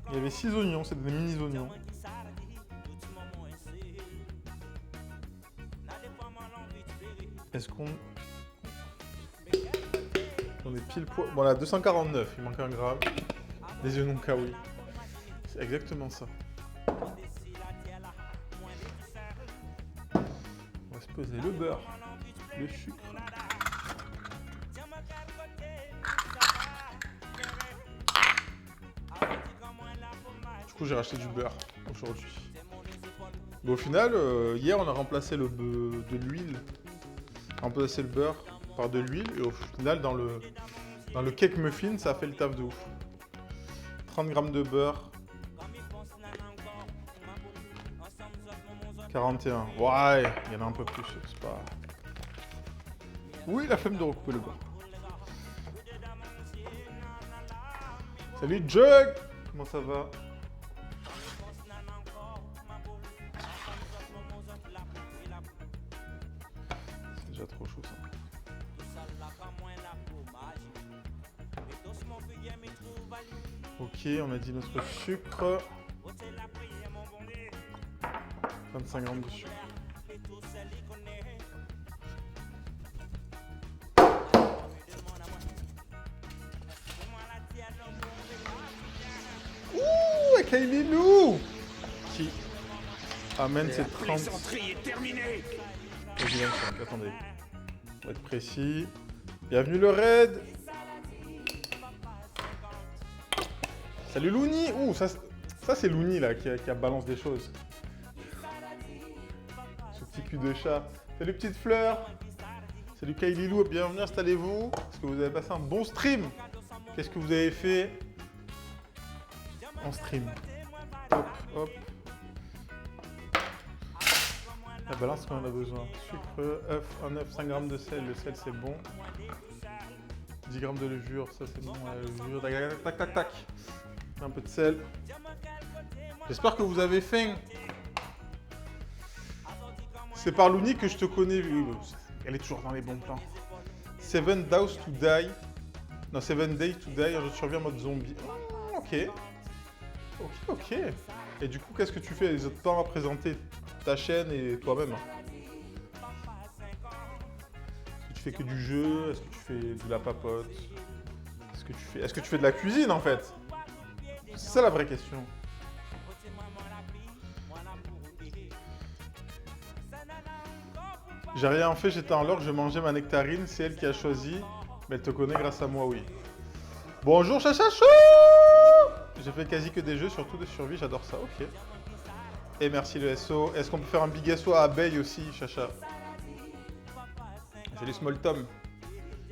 Il y avait 6 oignons, c'est des mini-oignons. Est-ce qu'on... On est pile poil... Bon là, 249, il manque un gramme. Des oignons kawi. C'est exactement ça. On va se poser le beurre, le sucre. Du coup, j'ai racheté du beurre aujourd'hui. Mais au final, hier, on a remplacé de l'huile. Remplacé le beurre par de l'huile. Et au final, dans le cake muffin, ça a fait le taf de ouf. 30 grammes de beurre. 41. Ouais, il y en a un peu plus, c'est pas... Oui, la flemme de recouper le beurre. Salut Jug! Comment ça va? C'est déjà trop chaud ça. Ok, on a dit notre sucre. 25 grammes de sucre. Ouh, Kylie Lou qui amène ses 30... Attendez, on va être précis. Bienvenue le raid. Salut Louni. Ouh, ça c'est Louni là qui a balance des choses. Ce petit cul de chat. Salut petite fleur. Salut Kylie Lou, bienvenue, installez-vous. Est-ce que vous avez passé un bon stream? Qu'est-ce que vous avez fait en stream? Hop, hop. La balance qu'on en a besoin. Sucre, œuf, un œuf, 5 grammes de sel. Le sel c'est bon. 10 grammes de levure, ça c'est bon. La levure, tac, tac, tac, tac. Un peu de sel. J'espère que vous avez faim. C'est par Louni que je te connais. Elle est toujours dans les bons plans. 7 Days to Die. Non, 7 Days to Die. Je survis en mode zombie. Oh, ok. Ok. Et du coup, qu'est-ce que tu fais les autres temps à présenter ta chaîne et toi-même? Est-ce que tu fais que du jeu? Est-ce que tu fais de la papote? Est-ce que tu fais de la cuisine en fait? C'est ça la vraie question. J'ai rien fait, j'étais en l'or, je mangeais ma nectarine, c'est elle qui a choisi, mais elle te connaît grâce à moi, oui. Bonjour Chachachou! J'ai fait quasi que des jeux, surtout de survie, j'adore ça, ok. Et merci le SO. Est-ce qu'on peut faire un big SO à Abeille aussi, Chacha? Salut Small Tom.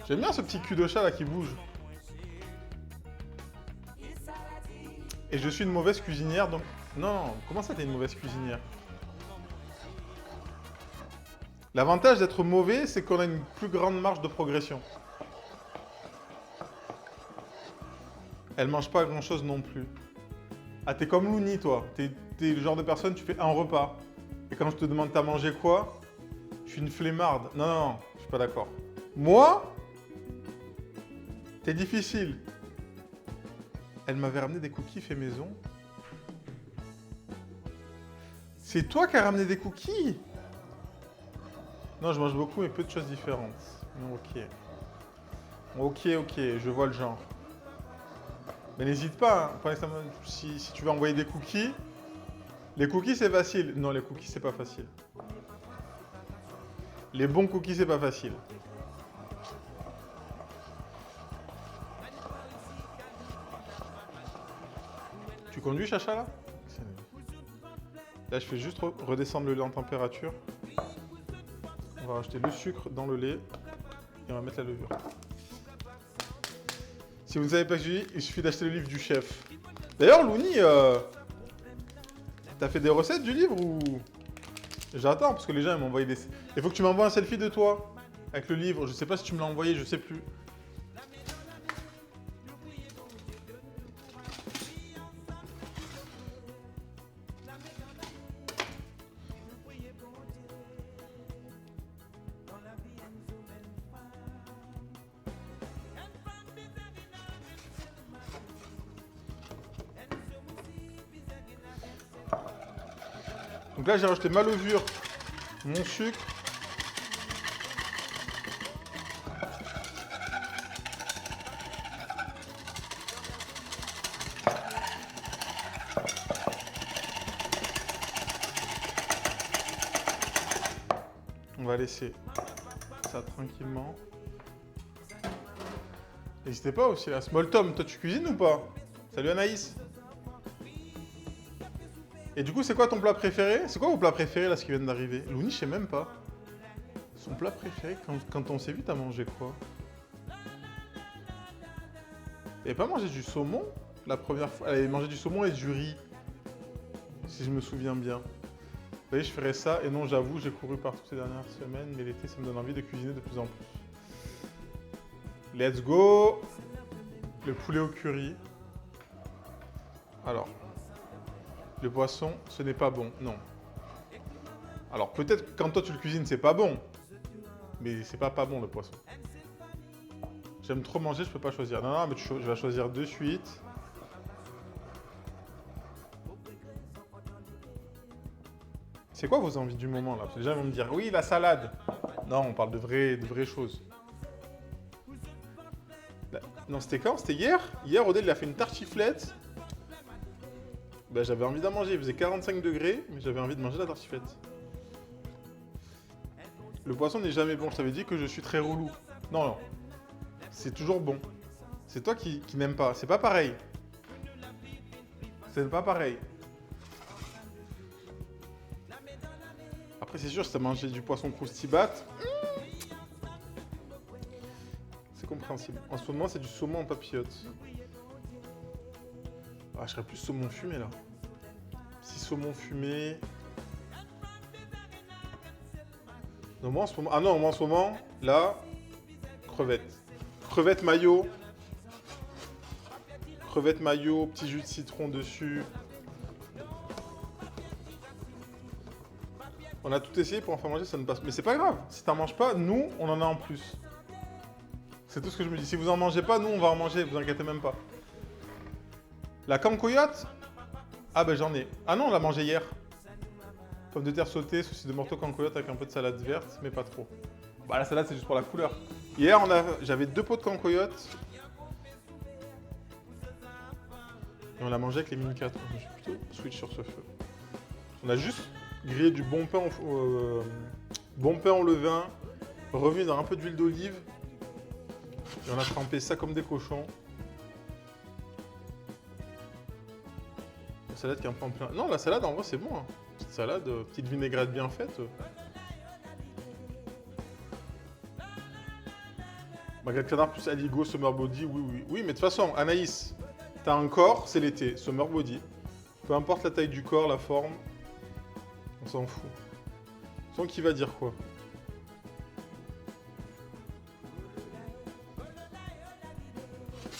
J'aime bien ce petit cul de chat là qui bouge. Et je suis une mauvaise cuisinière, donc... Non, comment ça t'es une mauvaise cuisinière? L'avantage d'être mauvais, c'est qu'on a une plus grande marge de progression. Elle mange pas grand chose non plus. Ah, t'es comme Louni, toi. T'es le genre de personne, tu fais un repas. Et quand je te demande t'as mangé quoi, je suis une flemmarde. Non, non, non, je suis pas d'accord. Moi, t'es difficile. Elle m'avait ramené des cookies fait maison. C'est toi qui as ramené des cookies? Non, je mange beaucoup, mais peu de choses différentes. Ok. Ok, je vois le genre. Mais n'hésite pas, hein. Si tu veux envoyer des cookies, les cookies c'est facile. Non, les cookies c'est pas facile. Les bons cookies c'est pas facile. Tu conduis, Chacha, là? Là, je fais juste redescendre le lait en température. On va rajouter le sucre dans le lait et on va mettre la levure. Si vous ne savez pas que je dis, il suffit d'acheter le livre du chef. D'ailleurs, Louni, t'as fait des recettes du livre ou... J'attends parce que les gens ils m'ont envoyé des... Il faut que tu m'envoies un selfie de toi avec le livre. Je sais pas si tu me l'as envoyé, je sais plus. Donc là, j'ai rajouté ma levure, mon sucre. On va laisser ça tranquillement. N'hésitez pas aussi là. Small Tom, toi tu cuisines ou pas? Salut Anaïs. Et du coup, c'est quoi ton plat préféré? C'est quoi vos plats préférés là, ce qui vient d'arriver? Louni, je sais même pas. Son plat préféré, quand on s'est vu, t'as mangé quoi? Elle avait pas mangé du saumon la première fois? Elle avait mangé du saumon et du riz. Si je me souviens bien. Vous voyez, je ferais ça. Et non, j'avoue, j'ai couru partout ces dernières semaines, mais l'été, ça me donne envie de cuisiner de plus en plus. Let's go! Le poulet au curry. Alors, le poisson, ce n'est pas bon, non. Alors, peut-être que quand toi tu le cuisines, c'est pas bon. Mais c'est pas bon le poisson. J'aime trop manger, je peux pas choisir. Non, non, mais je vais choisir de suite. C'est quoi vos envies du moment là? Parce que les gens vont me dire, oui, la salade. Non, on parle de vraies choses. Non, c'était quand? C'était hier? Hier, Odile, il a fait une tartiflette. Ben, j'avais envie d'en manger. Il faisait 45 degrés, mais j'avais envie de manger la tartiflette. Le poisson n'est jamais bon. Je t'avais dit que je suis très relou. Non, non. C'est toujours bon. C'est toi qui n'aimes pas. C'est pas pareil. C'est pas pareil. Après, c'est sûr, si t'as mangé du poisson croustibat, c'est compréhensible. En ce moment, c'est du saumon en papillote. Ah, je serais plus saumon fumé, là. Petit saumon fumé. Non, moi, en ce moment... Ah non, moi, en ce moment, là, crevettes. Crevettes mayo. Crevettes mayo, petit jus de citron dessus. On a tout essayé pour en faire manger, ça ne passe. Mais c'est pas grave. Si t'en manges pas, nous, on en a en plus. C'est tout ce que je me dis. Si vous en mangez pas, nous, on va en manger. Vous inquiétez même pas. La cancoyote? Ah ben j'en ai. Ah non, on l'a mangé hier. Pommes de terre sautées, saucisses de morteau cancoyote avec un peu de salade verte, mais pas trop. Bah la salade, c'est juste pour la couleur. Hier, j'avais 2 pots de cancoyote. Et on l'a mangé avec les mini 4. Je suis plutôt switch sur ce feu. On a juste grillé du bon pain au levain, remis dans un peu d'huile d'olive. Et on a trempé ça comme des cochons. La salade qui est un peu en plein... Non, la salade, en vrai, c'est bon. Hein. Petite salade, petite vinaigrette bien faite. Marguerite Canard plus Aligo, Summer Body, oui, oui. Oui, mais de toute façon, Anaïs, t'as un corps, c'est l'été, Summer Body. Peu importe la taille du corps, la forme, on s'en fout. Donc, qui va dire quoi?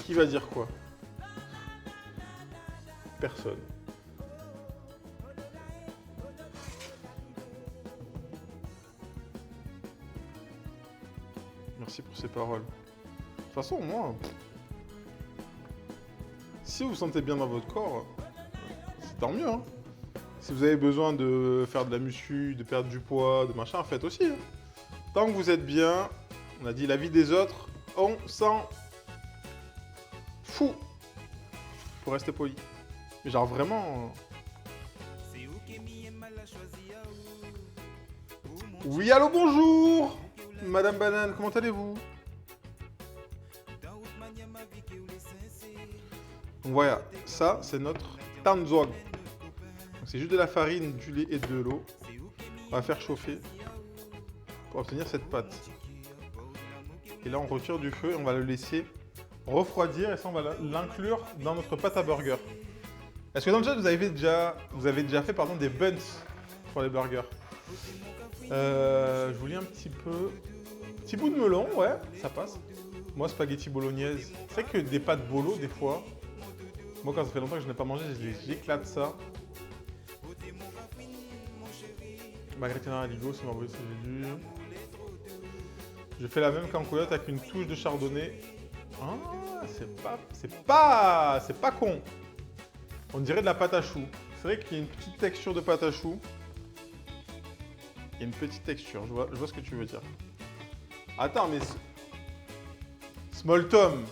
Qui va dire quoi? Personne. Merci pour ces paroles. De toute façon, moi, si vous vous sentez bien dans votre corps, c'est tant mieux. Hein. Si vous avez besoin de faire de la muscu, de perdre du poids, de machin, faites aussi. Hein. Tant que vous êtes bien, on a dit la vie des autres, on s'en fout. Faut rester poli. Mais genre vraiment... Oui, allô, bonjour Madame Banane, comment allez-vous? Donc voilà, ça c'est notre tanzog. C'est juste de la farine, du lait et de l'eau. On va faire chauffer pour obtenir cette pâte. Et là on retire du feu et on va le laisser refroidir et ça on va l'inclure dans notre pâte à burger. Est-ce que dans le chat vous avez déjà fait des buns pour les burgers? Je vous lis un petit peu. Petit bout de melon, ouais, ça passe. Moi, spaghetti bolognaise. C'est vrai que des pâtes bolo, des fois, moi, quand ça fait longtemps que je n'ai pas mangé, j'éclate ça. Marguerite Canard Aligo, c'est marbré, c'est j'ai lu. Je fais la même cancoyote avec une touche de chardonnay. Ah, c'est pas con. On dirait de la pâte à choux. C'est vrai qu'il y a une petite texture de pâte à choux. Il y a une petite texture, je vois ce que tu veux dire. Attends, mais... Small Tom,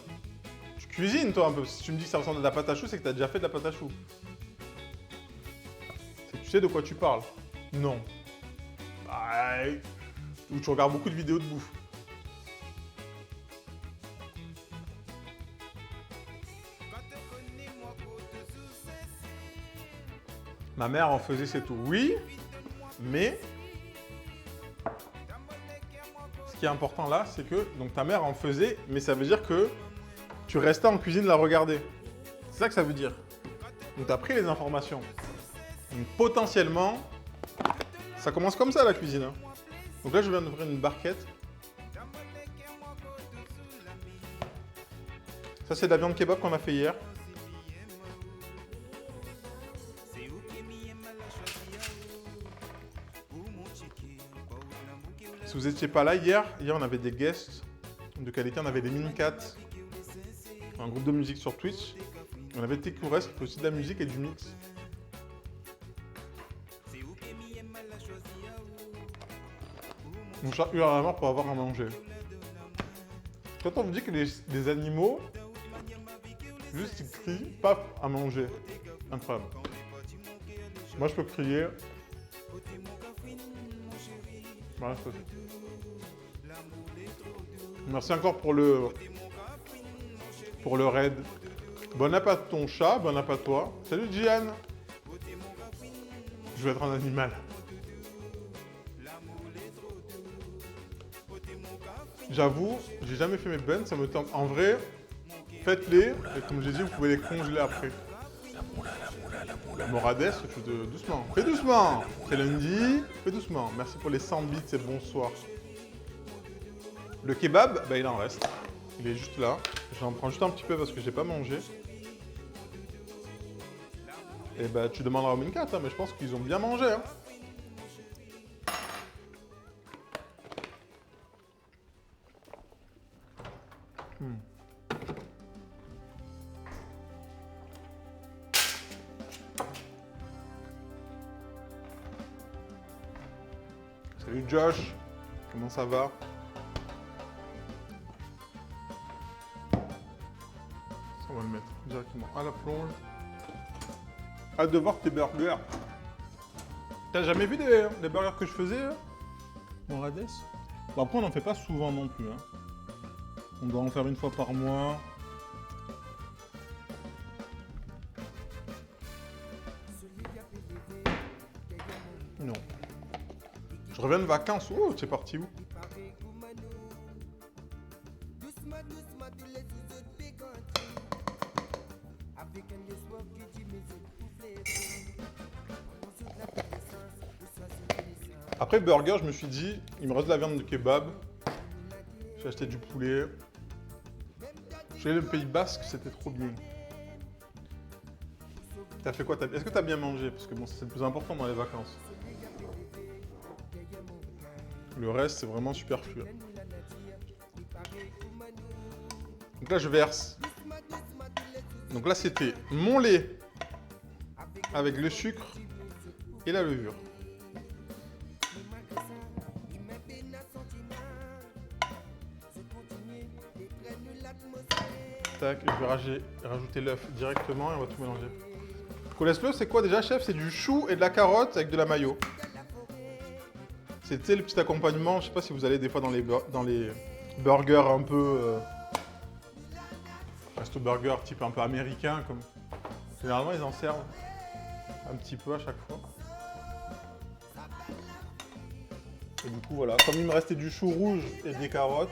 tu cuisines toi un peu. Si tu me dis que ça ressemble à de la pâte à choux, c'est que tu as déjà fait de la pâte à choux. C'est que tu sais de quoi tu parles. Non. Ou tu regardes beaucoup de vidéos de bouffe. Ma mère en faisait, c'est tout. Oui, mais ce qui est important là, c'est que donc ta mère en faisait, mais ça veut dire que tu restais en cuisine la regarder. C'est ça que ça veut dire. Donc tu as pris les informations. Donc potentiellement, ça commence comme ça la cuisine. Hein. Donc là, je viens d'ouvrir une barquette. Ça, c'est de la viande kebab qu'on a fait hier. Si vous n'étiez pas là hier on avait des guests de qualité. On avait des Mincat, un groupe de musique sur Twitch. On avait Tekoures qui fait aussi de la musique et du mix. On cherche à la mort pour avoir à manger. Quand on vous dit que les animaux, juste ils crient, paf, à manger. Incroyable. Moi, je peux crier. Voilà, c'est ça. Merci encore pour le raid. Bon appétit à ton chat, bon appétit à toi. Salut Gian. Je vais être un animal. J'avoue, j'ai jamais fait mes buns, ça me tente. En vrai, faites-les, et comme j'ai dit, vous pouvez les congeler après. Morades, doucement. Fais doucement. C'est lundi, fais doucement. Merci pour les 100 bits et bonsoir. Le kebab, bah, il en reste. Il est juste là. J'en prends juste un petit peu parce que j'ai pas mangé. Et bah tu demanderas au Mincat, hein, mais je pense qu'ils ont bien mangé. Hein. Salut Josh, comment ça va? Ça, on va le mettre directement à la plonge. Hâte de voir tes burgers. T'as jamais vu les burgers que je faisais, Morades? Bon, après, on n'en fait pas souvent non plus. Hein. On doit en faire une fois par mois. Non. Je reviens de vacances. Oh, tu es parti où? Après burger, je me suis dit, il me reste de la viande de kebab. J'ai acheté du poulet. Je suis allé au Pays Basque, c'était trop bien. T'as fait quoi? Est-ce que t'as bien mangé? Parce que bon, c'est le plus important dans les vacances. Le reste, c'est vraiment superflu. Donc là, je verse. Donc là, c'était mon lait avec le sucre et la levure. Tac, je vais rajouter l'œuf directement et on va tout mélanger. Coleslaw, c'est quoi déjà, chef? C'est du chou et de la carotte avec de la mayo. C'était le petit accompagnement. Je sais pas si vous allez des fois dans les burgers un peu... resto burger type un peu américain. Comme... Généralement, ils en servent un petit peu à chaque fois. Et du coup, voilà. Comme il me restait du chou rouge et des carottes,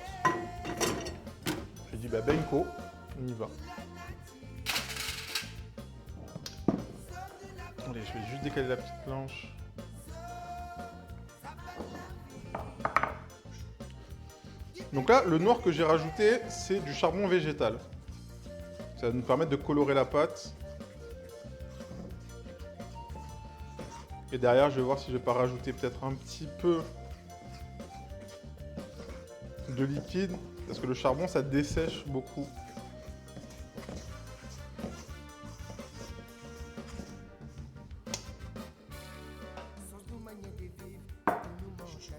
j'ai dit, bah, Benko, on y va. Allez, je vais juste décaler la petite planche. Donc là, le noir que j'ai rajouté, c'est du charbon végétal. Ça va nous permettre de colorer la pâte. Et derrière, je vais voir si je vais pas rajouter peut-être un petit peu de liquide. Parce que le charbon, ça dessèche beaucoup.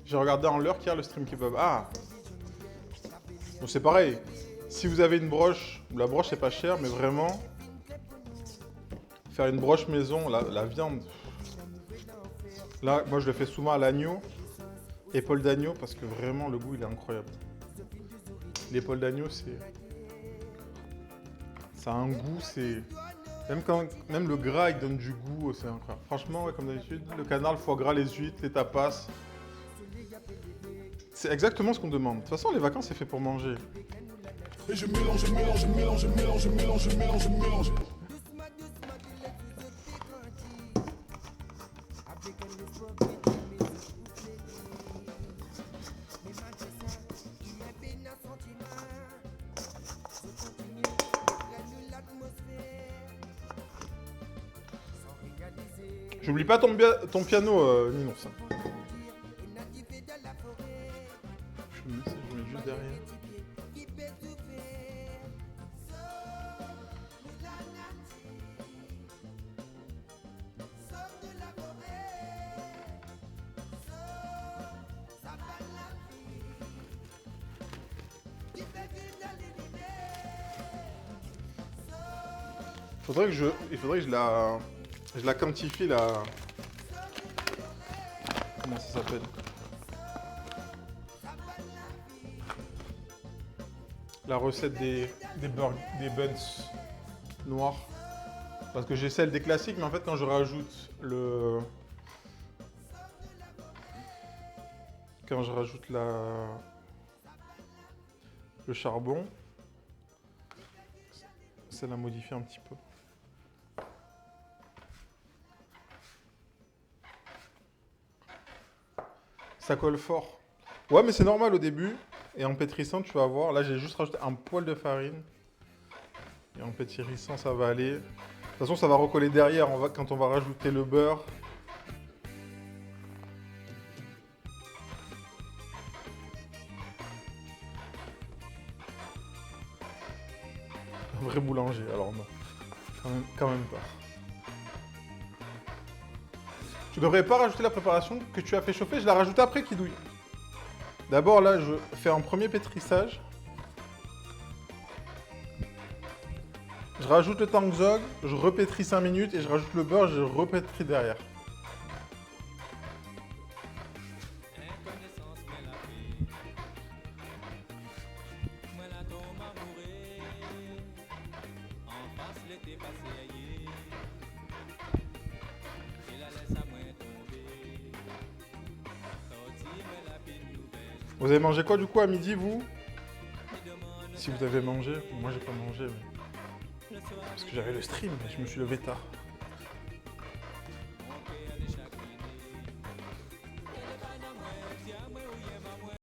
J'ai regardé en l'heure hier le stream kebab. Ah. Bon, c'est pareil. Si vous avez une broche, la broche c'est pas cher, mais vraiment, faire une broche maison, la viande. Là, moi je le fais souvent à l'agneau, épaule d'agneau, parce que vraiment le goût il est incroyable. L'épaule d'agneau, ça a un goût, c'est... Même le gras, il donne du goût, c'est incroyable. Franchement, ouais, comme d'habitude, le canard, le foie gras, les huîtres, les tapas. C'est exactement ce qu'on demande. De toute façon, les vacances, c'est fait pour manger. Et je mélange, je mélange, je mélange, je mélange, je mélange, je mélange, je mélange. J'oublie pas ton piano, Ninos. Je mets juste derrière. Il faudrait que je la quantifie la... Comment ça s'appelle? La recette des buns noirs. Parce que j'ai celle des classiques, mais en fait quand je rajoute le... Quand je rajoute le charbon, ça la modifie un petit peu. Ça colle fort. Ouais, mais c'est normal au début. Et en pétrissant, tu vas voir. Là, j'ai juste rajouté un poil de farine. Et en pétrissant, ça va aller. De toute façon, ça va recoller derrière quand on va rajouter le beurre. Un vrai boulanger, alors non. Quand même pas. Tu devrais pas rajouter la préparation que tu as fait chauffer, je la rajoute après qui douille. D'abord là, je fais un premier pétrissage. Je rajoute le tangzog, je repétris 5 minutes et je rajoute le beurre, je repétris derrière. Vous avez mangé quoi du coup à midi, vous? Si vous avez mangé, moi j'ai pas mangé, mais... parce que j'avais le stream, mais je me suis levé tard.